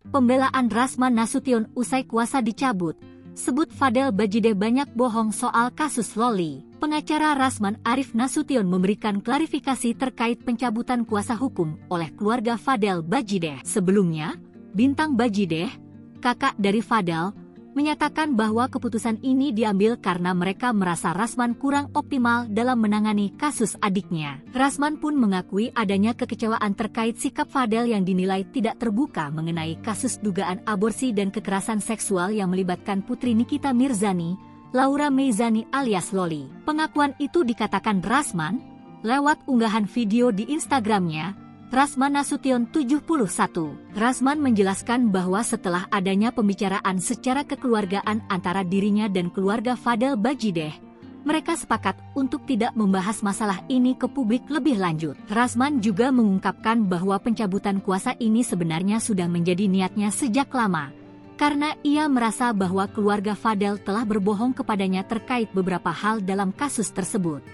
Pembelaan Rasman Nasution usai kuasa dicabut, sebut Fadel Bajideh banyak bohong soal kasus Loli. Pengacara Rasman Arif Nasution memberikan klarifikasi terkait pencabutan kuasa hukum oleh keluarga Fadel Bajideh. Sebelumnya, Bintang Bajideh, kakak dari Fadel, menyatakan bahwa keputusan ini diambil karena mereka merasa Rasman kurang optimal dalam menangani kasus adiknya. Rasman pun mengakui adanya kekecewaan terkait sikap Fadel yang dinilai tidak terbuka mengenai kasus dugaan aborsi dan kekerasan seksual yang melibatkan putri Nikita Mirzani, Laura Meizani alias Loli. Pengakuan itu dikatakan Rasman lewat unggahan video di Instagramnya, Rasman Nasution 71. Rasman menjelaskan bahwa setelah adanya pembicaraan secara kekeluargaan antara dirinya dan keluarga Fadel Bajideh, mereka sepakat untuk tidak membahas masalah ini ke publik lebih lanjut. Rasman juga mengungkapkan bahwa pencabutan kuasa ini sebenarnya sudah menjadi niatnya sejak lama, karena ia merasa bahwa keluarga Fadel telah berbohong kepadanya terkait beberapa hal dalam kasus tersebut.